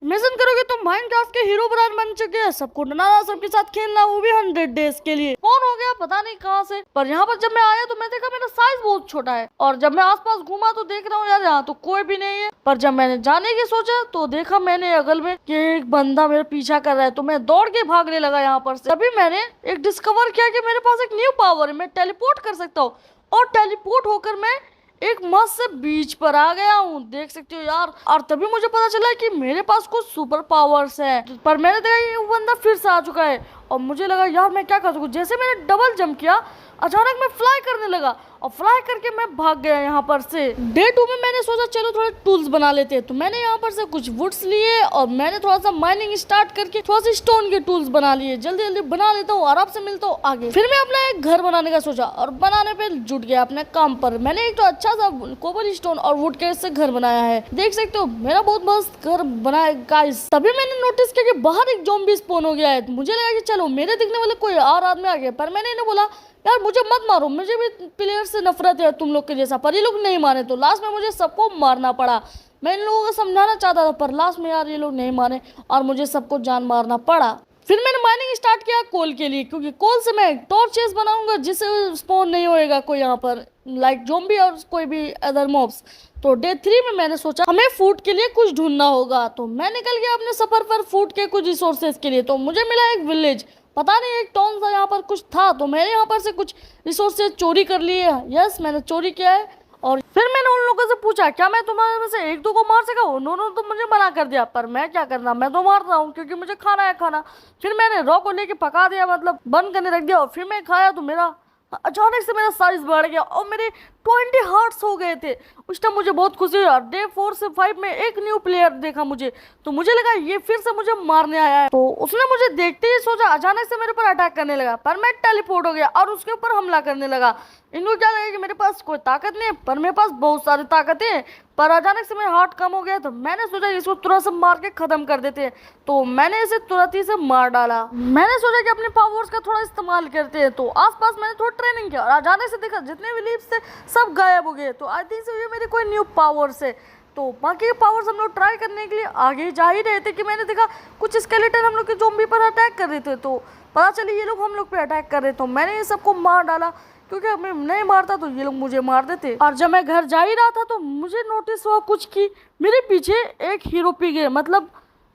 Imagine करोगे तुम Minecraft के हीरो ब्रांड बन चुके हैं, सबको डराना, सबके साथ खेलना, वो भी 100 डेज के लिए। कौन हो गया पता नहीं कहाँ से, पर यहाँ पर जब मैं आया तो मैं देखा मेरा साइज बहुत छोटा है। और जब मैं आसपास घूमा तो देख रहा हूँ यार यहाँ तो कोई भी नहीं है। पर जब मैंने जाने की सोचा तो देखा मैंने अगल में कि एक बंदा मेरा पीछा कर रहा है, तो मैं दौड़ के भागने लगा यहाँ पर से। तभी मैंने एक डिस्कवर किया कि मेरे पास एक न्यू पावर है, मैं टेलीपोर्ट कर सकता हूँ। और टेलीपोर्ट होकर मैं एक मस्त से बीच पर आ गया हूँ, देख सकते हो यार। और तभी मुझे पता चला कि मेरे पास कुछ सुपर पावर्स है। पर मैंने देखा ये वो बंदा फिर से आ चुका है और मुझे लगा यार मैं क्या कर सकूँ। जैसे मैंने डबल जंप किया अचानक मैं फ्लाई करने लगा और फ्लाई करके मैं भाग गया यहाँ पर से। डे 2 में मैंने सोचा चलो थोड़े टूल्स बना लेते हैं, तो मैंने यहाँ पर से कुछ वुड्स लिए और मैंने थोड़ा सा माइनिंग स्टार्ट करके थोड़ा सा स्टोन के टूल्स बना लिए। जल्दी जल्दी बना लेता हूँ और आपसे मिलता हूँ आगे। फिर मैं अपना एक घर बनाने का सोचा और बनाने पे जुट गया अपने काम पर। मैंने एक तो अच्छा सा कोबल स्टोन और वुड के से घर बनाया है, देख सकते हो मेरा बहुत मस्त घर बना है गाइस। तभी मैंने नोटिस किया कि बाहर एक ज़ॉम्बी स्पॉन हो गया है। मुझे लगा कि चलो मेरे दिखने वाले कोई और आदमी आ गया, पर मैंने इन्हें बोला यार मुझे मत मारो, मुझे भी प्लेयर से नफरत है तुम लोग के जैसा। पर ये लोग नहीं माने तो लास्ट में मुझे सबको मारना पड़ा। मैं इन लोगों को समझाना चाहता था पर लास्ट में यार ये लोग नहीं माने और मुझे सबको जान मारना पड़ा। फिर मैंने माइनिंग स्टार्ट किया कोल के लिए, क्योंकि कोल से मैं टॉर्चेस बनाऊंगा जिससे स्पॉन नहीं होएगा कोई यहाँ पर लाइक ज़ॉम्बी और कोई भी अदर मॉब्स। तो डे 3 में मैंने सोचा हमें फूड के लिए कुछ ढूंढना होगा, तो मैं निकल गया अपने सफर पर फूड के कुछ रिसोर्सेज के लिए। तो मुझे मिला एक विलेज, पता नहीं एक टाउन सा यहाँ पर कुछ था, तो मैंने यहाँ पर से कुछ रिसोर्सेज चोरी कर लिए। यस मैंने चोरी किया है। और फिर मैंने उन लोगों से पूछा क्या मैं तुम्हारे में से एक दो को मार सका। उन्होंने तो मुझे मना कर दिया, पर मैं क्या करना, मैं तो मार रहा हूँ क्योंकि मुझे खाना है खाना। फिर मैंने रॉ को लेके पका दिया, मतलब बंद करने रख दिया और फिर मैं खाया तो मेरा अचानक से मेरा साइज बढ़ गया और मेरे 20 हार्ट्स हो गए थे। उस टाइम मुझे बहुत खुशी हुई। और डे 4 से 5 में एक न्यू प्लेयर देखा मुझे, तो मुझे लगा ये फिर से मुझे मारने आया है। तो उसने मुझे देखते ही सोचा अचानक से मेरे पर अटैक करने लगा, पर मैं टेलीपोर्ट हो गया और उसके ऊपर हमला करने लगा। इनको क्या लगा कि मेरे पास कोई ताकत नहीं है, पर मेरे पास बहुत सारी ताकत है। पर अचानक से मेरा हार्ट कम हो गया, तो मैंने सोचा इसको तुरंत से मार के खत्म कर देते हैं। तो मैंने इसे तुरंत ही से मार डाला। मैंने सोचा कि अपने पावर्स का थोड़ा इस्तेमाल करते हैं, तो आसपास मैंने थोड़ा ट्रेनिंग किया और अचानक से देखा जितने भी लीव्स थे सब गायब हो गए। तो आई थिंक ये मेरे कोई न्यू पावर्स है। तो बाकी के पावर्स हम लोग ट्राई करने के लिए आगे जा ही रहे थे कि मैंने देखा कुछ स्केलेटन हम लोग के ज़ॉम्बी पर अटैक कर रहे थे। तो पता चली ये लोग हम लोग पे अटैक कर रहे, तो मैंने ये सबको मार डाला, क्योंकि मैं नहीं मारता तो ये लोग मुझे मार देते। और जब मैं घर जा ही रहा था तो मुझे नोटिस हुआ कुछ कि मेरे पीछे एक हीरो पिग है, मतलब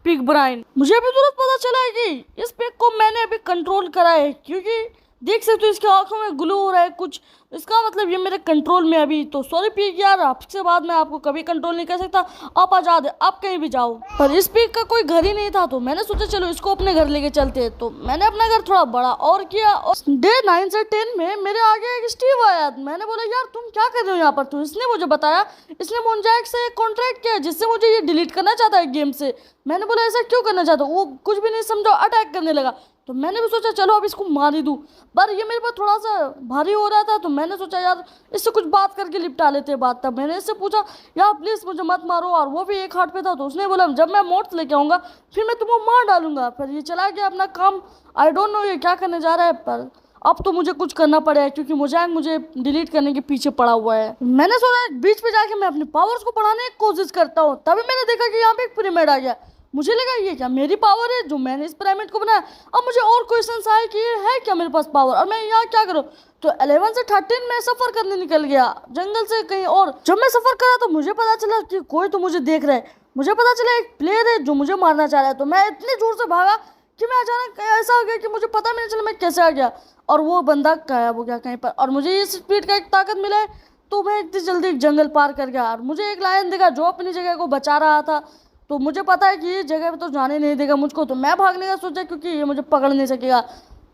पिग ब्राइन। मुझे अभी तुरंत पता चला है कि इस पिग को मैंने अभी कंट्रोल करा है, क्योंकि देख सकते हो इसकी आंखों में ग्लो हो रहा है कुछ, इसका मतलब ये मेरे कंट्रोल में अभी। तो सॉरी पिग यार, आपसे बाद मैं आपको कभी कंट्रोल नहीं कर सकता, आप आजाद है, आप कहीं भी जाओ। पर इस पिग का कोई घर ही नहीं था, तो मैंने सोचा चलो इसको अपने घर लेके चलते हैं। तो मैंने अपना घर थोड़ा बड़ा और किया। और डे 9 से 10 में मेरे आगे एक स्टीव आया। मैंने बोला यार तुम क्या कर रहे हो यहाँ पर। तो इसने मुझे बताया इसने मोनजैक से कॉन्ट्रैक्ट किया जिससे मुझे ये डिलीट करना चाहता है गेम से। मैंने बोला ऐसा क्यों करना चाहता हूँ, वो कुछ भी नहीं समझा, अटैक करने लगा। तो मैंने भी सोचा चलो अब इसको मार ही दूँ, पर ये मेरे पर थोड़ा सा भारी हो रहा था। तो मैंने सोचा यार इससे कुछ बात करके निपटा लेते हैं बात। तब मैंने इससे पूछा यार प्लीज़ मुझे मत मारो, और वो भी एक हाथ पे था। तो उसने बोला जब मैं मोट्स लेके आऊँगा फिर मैं तुमको मार डालूंगा। फिर ये चला गया अपना काम। आई डोंट नो ये क्या करने जा रहा है, पर अब तो मुझे कुछ करना पड़ेगा क्योंकि मुझे डिलीट करने के पीछे पड़ा हुआ है। मैंने सोचा बीच पे जाके मैं अपने पावर्स को बढ़ाने की कोशिश करता हूँ। तभी मैंने देखा कि यहाँ पे एक पिरामिड आ गया। मुझे लगा ये क्या मेरी पावर है जो मैंने इस पिरामिड को बनाया। अब मुझे और क्वेश्चन आए कि ये है क्या मेरे पास पावर और मैं यहाँ क्या करूँ। तो 11 से 13 में सफर करने निकल गया जंगल से कहीं और। जब मैं सफर करा तो मुझे पता चला कि कोई तो मुझे देख रहा है। मुझे पता चला एक प्लेयर है जो मुझे मारना चाह रहा है। तो मैं इतनी जोर से भागा कि मैं अचानक ऐसा हो गया कि मुझे पता भी नहीं चला मैं कैसे आ गया, और वो बंदा गायब हो गया कहीं पर। और मुझे ये स्पीड का एक ताकत मिला है, तो मैं इतनी जल्दी एक जंगल पार कर गया। और मुझे एक लायन दिखा जो अपनी जगह को बचा रहा था। तो मुझे पता है कि ये जगह पे तो जाने नहीं देगा मुझको, तो मैं भागने का सोचा क्योंकि ये मुझे पकड़ नहीं सकेगा।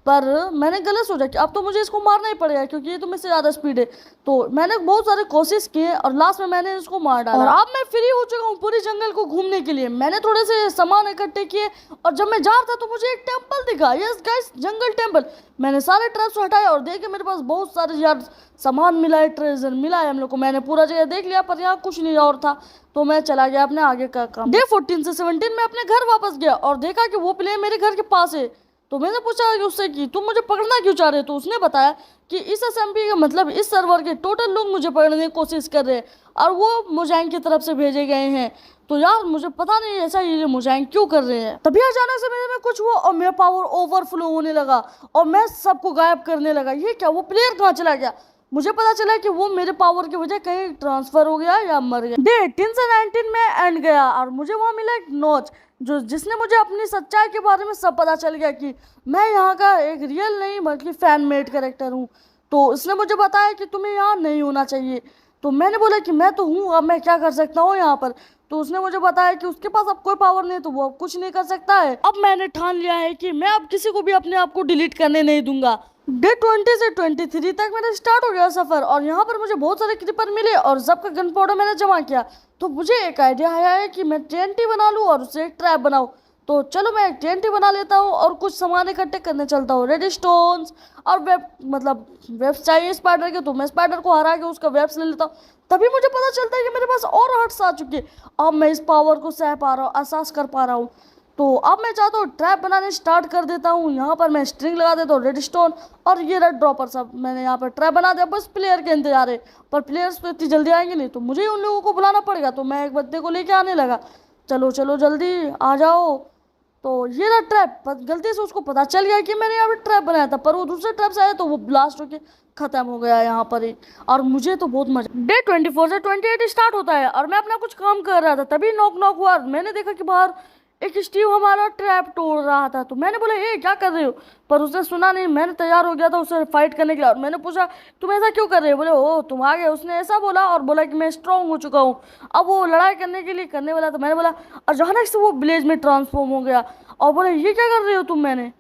पर मैंने गलत सोचा कि अब तो मुझे इसको मारना ही पड़ेगा क्योंकि ये तो मुझसे ज़्यादा स्पीड है। तो मैंने बहुत सारे कोशिश किए और लास्ट में मैंने इसको मार डाला। और अब मैं फ्री हो चुका हूँ पूरी जंगल को घूमने के लिए। मैंने थोड़े से सामान इकट्ठे किए और जब मैं जा रहा था तो मुझे एक टेम्पल दिखा। यस गाइस, जंगल टेम्पल। मैंने सारे ट्रैप्स हटाए और देखे मेरे पास बहुत सारे यार सामान मिला है, ट्रेजर मिला है हम लोग को। मैंने पूरा जगह देख लिया पर यहाँ कुछ नहीं और था, तो मैं चला गया अपने आगे का काम। डे 14 से 17 में अपने घर वापस गया और देखा कि वो प्लेयर मेरे घर के पास है। तो मैंने पूछा कि उससे कि तुम मुझे पकड़ना क्यों चाह रहे हो। तो उसने बताया कि इस SMP का मतलब इस सर्वर के टोटल लोग मुझे पकड़ने की कोशिश कर रहे हैं और वो मोजैंग की तरफ से भेजे गए हैं। तो यार मुझे पता नहीं ऐसा ये मोजैंग क्यों कर रहे हैं। तभी अचानक से मेरे में कुछ हुआ और मेरा पावर ओवरफ्लो होने लगा और मैं सबको गायब करने लगा। ये क्या, वो प्लेयर कहाँ चला गया। मुझे पता चला कि वो मेरे पावर की वजह कहीं ट्रांसफर हो गया या मर गया। डे 18 से 19 में एंड गया और मुझे वहाँ मिला एक नोच जिसने मुझे अपनी सच्चाई के बारे में सब पता चल गया कि मैं यहाँ का एक रियल नहीं बल्कि फैन मेड कैरेक्टर हूँ। तो इसने मुझे बताया कि तुम्हें यहाँ नहीं होना चाहिए। तो मैंने बोला कि मैं तो हूँ, अब मैं क्या कर सकता हूँ यहाँ पर। तो उसने मुझे बताया कि उसके पास अब कोई पावर नहीं, तो वो अब कुछ नहीं कर सकता है। अब मैंने ठान लिया है कि मैं अब किसी को भी अपने आप को डिलीट करने नहीं दूंगा। डे 20 से 23 तक मेरा स्टार्ट हो गया सफ़र और यहाँ पर मुझे बहुत सारे क्रीपर मिले और सबका गन पाउडर मैंने जमा किया। तो मुझे एक आइडिया आया है कि मैं TNT बना लूँ और उसे एक ट्रैप बनाऊँ। तो चलो मैं एक TNT बना लेता हूँ और कुछ सामान इकट्ठे करने चलता हूँ। रेड स्टोन्स और वेब्स चाहिए स्पाइडर के, तो मैं स्पाइडर को हरा के उसका वेब्स ले लेता हूँ। तभी मुझे पता चलता है कि मेरे पास और हार्ट्स आ चुके हैं। अब मैं इस पावर को सह पा रहा हूँ, एहसास कर पा रहा हूँ। तो अब मैं चाहता हूँ ट्रैप बनाने स्टार्ट कर देता हूँ। यहाँ पर मैं स्ट्रिंग लगा देता हूँ, रेड स्टोन और ये रेड ड्रॉपर सब मैंने यहाँ पर ट्रैप बना दिया। बस प्लेयर के इंतजार है, पर प्लेयर्स तो इतनी जल्दी आएंगे नहीं, तो मुझे उन लोगों को बुलाना पड़ेगा। तो मैं एक बंदे को लेके आने लगा, चलो चलो जल्दी आ जाओ। तो ये रहा ट्रैप। गलती से उसको पता चल गया कि मैंने यहाँ पर ट्रैप बनाया था, पर वो दूसरे ट्रैप से आया तो वो ब्लास्ट होके खत्म हो गया यहाँ पर ही। और मुझे तो बहुत मजा। डे 24 से 28 स्टार्ट होता है और मैं अपना कुछ काम कर रहा था, तभी नॉक हुआ। मैंने देखा कि बाहर एक स्टीव हमारा ट्रैप तोड़ रहा था। तो मैंने बोला ये क्या कर रहे हो, पर उसने सुना नहीं। मैंने तैयार हो गया था उससे फाइट करने के लिए और मैंने पूछा तुम ऐसा क्यों कर रहे हो। बोले ओ तुम आ गए। उसने ऐसा बोला और बोला कि मैं स्ट्रांग हो चुका हूँ, अब वो लड़ाई करने के लिए करने वाला था। मैंने बोला अचानक से वो ब्लेज में ट्रांसफॉर्म हो गया और बोले ये क्या कर रहे हो तुम। मैंने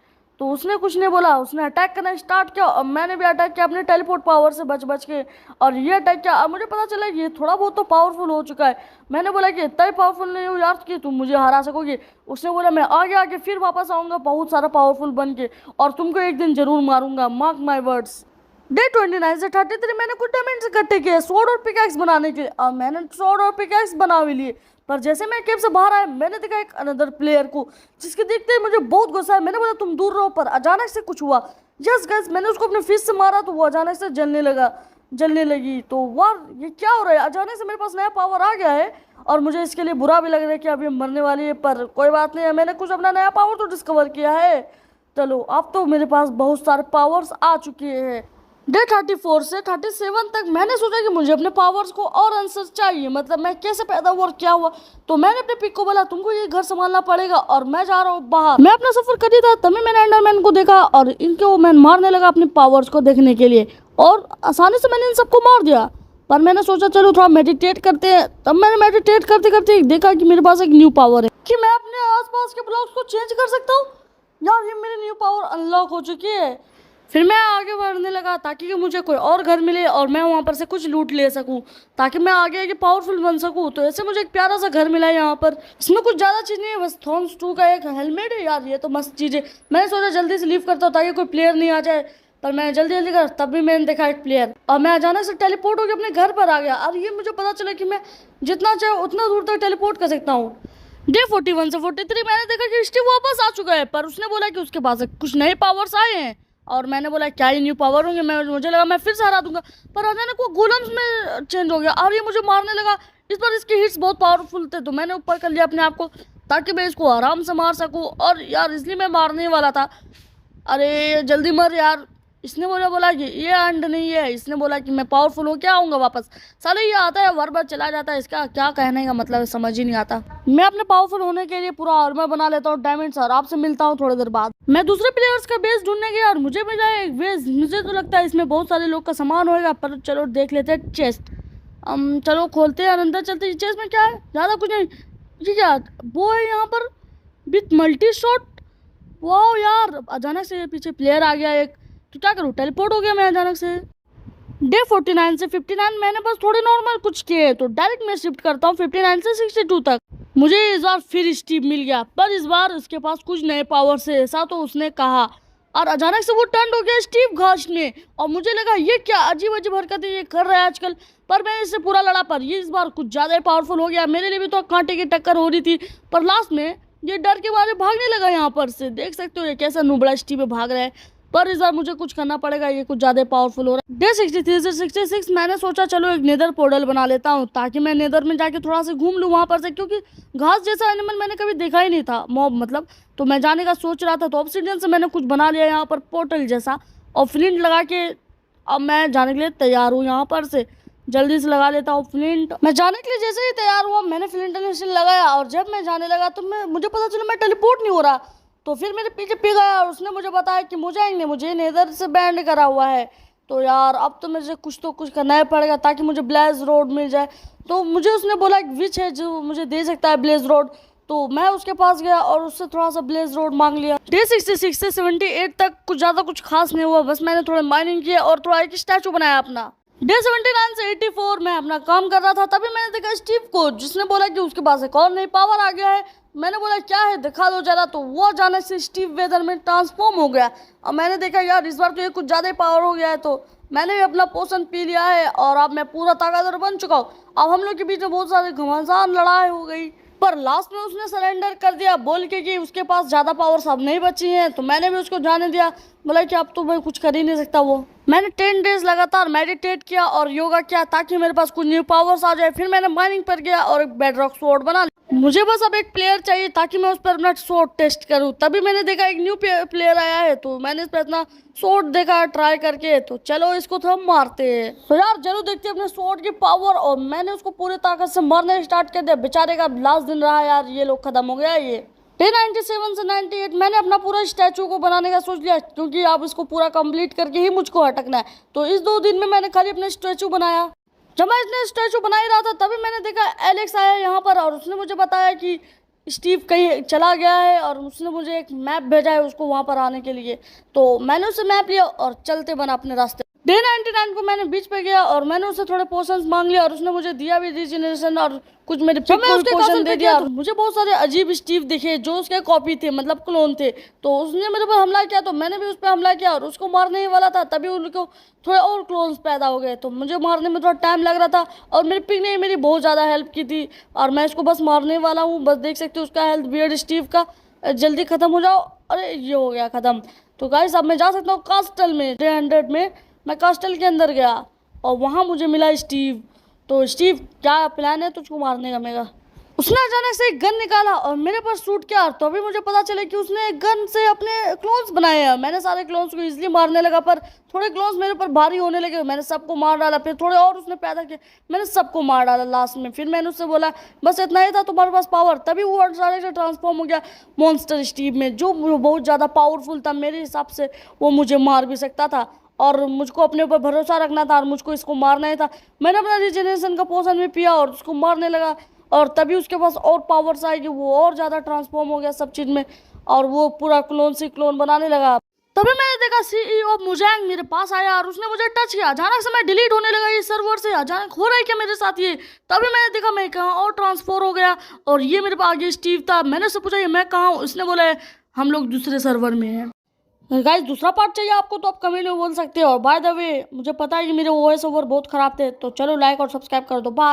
तो उसने कुछ नहीं बोला, उसने अटैक करना स्टार्ट किया और मैंने भी अटैक किया अपने टेलीपोर्ट पावर से बच के और ये अटैक किया। और मुझे पता चला ये थोड़ा बहुत तो पावरफुल हो चुका है। मैंने बोला कि इतना ही पावरफुल नहीं हो यार कि तुम मुझे हरा सकोगे। उसने बोला मैं आगे फिर वापस आऊँगा बहुत सारा पावरफुल बन के और तुमको एक दिन जरूर मारूंगा, मार्क माई वर्ड्स। डे 29 से 33 मैंने कुछ डायमंड्स इकट्ठे किए स्वॉर्ड और पिकैक्स बनाने के लिए और मैंने स्वॉर्ड और पिकैक्स बना भी लिए। पर जैसे मैं केव से बाहर आया मैंने देखा एक अनदर प्लेयर को, जिसके देखते ही मुझे बहुत गुस्सा है। मैंने बोला तुम दूर रहो, पर अचानक से कुछ हुआ। यस गाइस, मैंने उसको अपने फिस्ट से मारा तो वो अचानक से जलने लगी। तो वाह ये क्या हो रहा है, अचानक से मेरे पास नया पावर आ गया है और मुझे इसके लिए बुरा भी लग रहा है कि अब ये मरने वाली है, पर कोई बात नहीं है। मैंने कुछ अपना नया पावर तो डिस्कवर किया है। चलो अब तो मेरे पास बहुत सारे पावर्स आ चुके हैं। डे 34 से 37 तक मैंने सोचा कि मुझे अपने पावर्स को और आंसर चाहिए, मतलब मैं कैसे पैदा हुआ और क्या हुआ। तो मैंने अपने पिक को बोला तुमको ये घर संभालना पड़ेगा और मैं जा रहा हूँ बाहर। मैं अपना सफर कर ही था तभी मैंने एंडरमैन को देखा और इनको मैं मारने लगा अपने पावर्स को देखने के लिए और आसानी से मैंने इन सबको मार दिया। पर मैंने सोचा चलो थोड़ा मेडिटेट करते हैं। तब मैंने मेडिटेट करते करते देखा कि मेरे पास एक न्यू पावर है कि मैं अपने आसपास के ब्लॉक्स को चेंज कर सकता हूँ। यार ये मेरी न्यू पावर अनलॉक हो चुकी है। फिर मैं आगे बढ़ने लगा ताकि कि मुझे कोई और घर मिले और मैं वहाँ पर से कुछ लूट ले सकूँ ताकि मैं आगे पावरफुल बन सकूँ। तो ऐसे मुझे एक प्यारा सा घर मिला है यहाँ पर। इसमें कुछ ज़्यादा चीज़ नहीं है, बस थॉर्न्स 2 का एक हेलमेट है। यार ये तो मस्त चीज़ है। मैंने सोचा जल्दी से लीव करता हूँ ताकि कोई प्लेयर नहीं आ जाए, पर मैं जल्दी कर तब भी मैंने देखा एक प्लेयर और मैं अचानक से टेलीपोर्ट होकर अपने घर पर आ गया। और ये मुझे पता चला कि मैं जितना चाहे उतना दूर तक टेलीपोर्ट कर सकता हूँ। डे 41 से 43 मैंने देखा कि स्टीव वापस आ चुका है, पर उसने बोला कि उसके पास कुछ नए पावर्स आए हैं और मैंने बोला क्या ये न्यू पावर होंगे। मुझे लगा मैं फिर से हरा दूंगा, पर अचानक वो गोलम्स में चेंज हो गया और ये मुझे मारने लगा। इस बार इसके हिट्स बहुत पावरफुल थे तो मैंने ऊपर कर लिया अपने आप को ताकि मैं इसको आराम से मार सकूं। और यार इसलिए मैं मारने वाला था। अरे जल्दी मर यार। इसने बोला कि ये एंड नहीं है। इसने बोला कि मैं पावरफुल हो क्या आऊँगा वापस। साले ये आता है बार बार चला जाता है, इसका क्या कहने का मतलब है समझ ही नहीं आता। मैं अपने पावरफुल होने के लिए पूरा आर्मर बना लेता हूँ डायमंड्स और आपसे मिलता हूँ थोड़ी देर बाद। मैं दूसरे प्लेयर्स का बेस ढूंढने गया और मुझे मिला एक बेस। मुझे तो लगता है इसमें बहुत सारे लोग का सामान होगा, पर चलो देख लेते हैं। चेस्ट चलो खोलते हैं और अंदर चलते हैं। चेस्ट में क्या है, ज़्यादा कुछ नहीं। ये क्या वो है यहाँ पर विथ मल्टी शॉट। वाह यार अचानक से पीछे प्लेयर आ गया एक, तो क्या करूँ टेलीपोर्ट हो गया मैं अचानक से। डे 49 से 59 मैंने बस थोड़े नॉर्मल कुछ किए तो डायरेक्ट मैं शिफ्ट करता हूँ 59 से 62 तक। मुझे इस बार फिर स्टीव मिल गया, पर इस बार उसके पास कुछ नए पावर से, ऐसा तो उसने कहा। और अचानक से वो टर्न हो गया स्टीव घास में और मुझे लगा ये क्या अजीब अजीब हरकतें ये कर रहा है आजकल। पर मैं इससे पूरा लड़ा, पर ये इस बार कुछ ज़्यादा ही पावरफुल हो गया। मेरे लिए भी तो कांटे की टक्कर हो रही थी, पर लास्ट में ये डर के मारे भागने लगा यहाँ पर से। देख सकते हो ये कैसा नुबड़ा स्टीव भाग रहा है। पर इस बार मुझे कुछ करना पड़ेगा, ये कुछ ज्यादा पावरफुल हो रहा है। डे 63 से 66 मैंने सोचा चलो एक नेदर पोर्टल बना लेता हूँ ताकि मैं नेदर में जाके थोड़ा सा घूम लूँ वहाँ पर से, क्योंकि घास जैसा एनिमल मैंने कभी देखा ही नहीं था, मॉब मतलब। तो मैं जाने का सोच रहा था, तो ऑब्सिडियन से मैंने कुछ बना लिया यहाँ पर पोर्टल जैसा, और फ्लिंट लगा के अब मैं जाने के लिए तैयार हूँ यहाँ पर से। जल्दी से लगा लेता हूँ फ्लिंट। मैं जाने के लिए जैसे ही तैयार हुआ मैंने फ्लिंट लगाया, और जब मैं जाने लगा तो मुझे पता चला मैं टेलीपोर्ट नहीं हो रहा। तो फिर मेरे पीछे पी गया और उसने मुझे बताया कि मुझे नेदर से बैंड करा हुआ है। तो यार अब तो मुझे कुछ करना ही पड़ेगा ताकि मुझे ब्लेज रोड मिल जाए। तो मुझे उसने बोला एक विच है जो मुझे दे सकता है ब्लेज रोड। तो मैं उसके पास गया और उससे थोड़ा सा ब्लेज रोड मांग लिया। डे 66 से 78 तक कुछ खास नहीं हुआ, बस मैंने थोड़ा माइनिंग किया और थोड़ा एक स्टैचू बनाया अपना। डे 79 से 84 में अपना काम कर रहा था, तभी मैंने देखा स्टीव को, जिसने बोला कि उसके पास एक और नई पावर आ गया है। मैंने बोला क्या है दिखा दो जरा, तो वो अचानक से स्टीव वेदर में ट्रांसफॉर्म हो गया। और मैंने देखा यार इस बार तो ये कुछ ज़्यादा ही पावर हो गया है। तो मैंने भी अपना पोषण पी लिया है और अब मैं पूरा ताकतवर बन चुका हूँ। अब हम लोग के बीच में बहुत सारे घमासान लड़ाई हो गई, पर लास्ट में उसने सरेंडर कर दिया बोल के कि उसके पास ज़्यादा पावर्स अब नहीं बची हैं। तो मैंने भी उसको जाने दिया, बोला कि अब तो मैं कुछ कर ही नहीं सकता। वो मैंने 10 डेज लगातार मेडिटेट किया और योगा किया ताकि मेरे पास कुछ न्यू पावर्स आ जाए। फिर मैंने माइनिंग पर गया और एक बेडरॉक स्वॉर्ड बना लिया। मुझे बस अब एक प्लेयर चाहिए ताकि मैं उस पर अपना स्वॉर्ड टेस्ट करूं। तभी मैंने देखा एक न्यू प्लेयर आया है, तो मैंने इस पर अपना स्वॉर्ड देखा ट्राई करके। तो चलो इसको तो हम मारते हैं। तो यार जरूर देखते हैं अपने स्वॉर्ड की पावर। और मैंने उसको पूरी ताकत से मारने स्टार्ट कर दिया। बेचारे का लास्ट दिन रहा यार, ये लोग खत्म हो गया। ये डे 97 से 98 मैंने अपना पूरा स्टैचू को बनाने का सोच लिया, क्योंकि अब इसको पूरा कंप्लीट करके ही मुझको हटकना है। तो इस 2 दिन में मैंने खाली अपना स्टैचू बनाया। जब मैं इसने स्टैचू बना ही रहा था तभी मैंने देखा एलेक्स आया यहाँ पर, और उसने मुझे बताया कि स्टीव कहीं चला गया है और उसने मुझे एक मैप भेजा है उसको वहाँ पर आने के लिए। तो मैंने उससे मैप लिया और चलते बना अपने रास्ते। डे 99 को मैंने बीच पे गया और मैंने उससे थोड़े पोशंस मांग लिया और उसने मुझे दिया भी रीजनरेशन और कुछ मेरे पोशन दे दिया। मुझे बहुत सारे अजीब स्टीव दिखे जो उसके कॉपी थे, मतलब क्लोन थे। तो उसने मेरे पर हमला किया, तो मैंने भी उस पर हमला किया और उसको मारने ही वाला था, तभी उनको थोड़े और क्लोन्स पैदा हो गए। तो मुझे मारने में थोड़ा टाइम लग रहा था और मेरे पिग ने मेरी बहुत ज़्यादा हेल्प की थी और मैं इसको बस मारने वाला हूँ। बस देख सकते हो उसका हेल्थ बियर्ड स्टीव का जल्दी ख़त्म हो जाओ। अरे ये हो गया ख़त्म। तो गाइस अब मैं जा सकता हूँ कास्टल में। 300 में मैं कास्टल के अंदर गया और वहाँ मुझे मिला स्टीव। तो स्टीव क्या प्लान है तुझको मारने का मेरा? उसने अचानक से एक गन निकाला और मेरे पर शूट किया। तो अभी मुझे पता चला कि उसने एक गन से अपने क्लोन्स बनाए हैं। मैंने सारे क्लोन्स को इजीली मारने लगा, पर थोड़े क्लोन्स मेरे पर भारी होने लगे। मैंने सबको मार डाला। फिर थोड़े और उसने पैदा किए, मैंने सबको मार डाला लास्ट में। फिर मैंने उससे बोला बस इतना ही था तुम्हारे पास पावर। तभी वो सारे से ट्रांसफॉर्म हो गया मॉन्स्टर स्टीव में, जो बहुत ज़्यादा पावरफुल था। मेरे हिसाब से वो मुझे मार भी सकता था और मुझको अपने ऊपर भरोसा रखना था और मुझको इसको मारना ही था। मैंने अपना रिजेनरेशन का पोशन भी पिया और उसको मारने लगा और तभी उसके पास और पावर्स आएगी। वो और ज़्यादा ट्रांसफॉर्म हो गया सब चीज़ में और वो पूरा क्लोन से क्लोन बनाने लगा। तभी मैंने देखा CEO मुजैंग मेरे पास आया और उसने मुझे टच किया। अचानक से मैं डिलीट होने लगा ये सर्वर से। अचानक हो रहा है क्या मेरे साथ ये? तभी मैंने देखा मैं कहाँ और ट्रांसफर हो गया और ये मेरे पास आगे स्टीव था। मैंने उससे पूछा ये मैं कहाँ हूँ? उसने बोला हम लोग दूसरे सर्वर में हैं। गाइस दूसरा पार्ट चाहिए आपको तो आप कमेंट में बोल सकते हो। और बाय द वे मुझे पता है कि मेरे वॉइस ओवर बहुत ख़राब थे, तो चलो लाइक और सब्सक्राइब कर दो। बाय।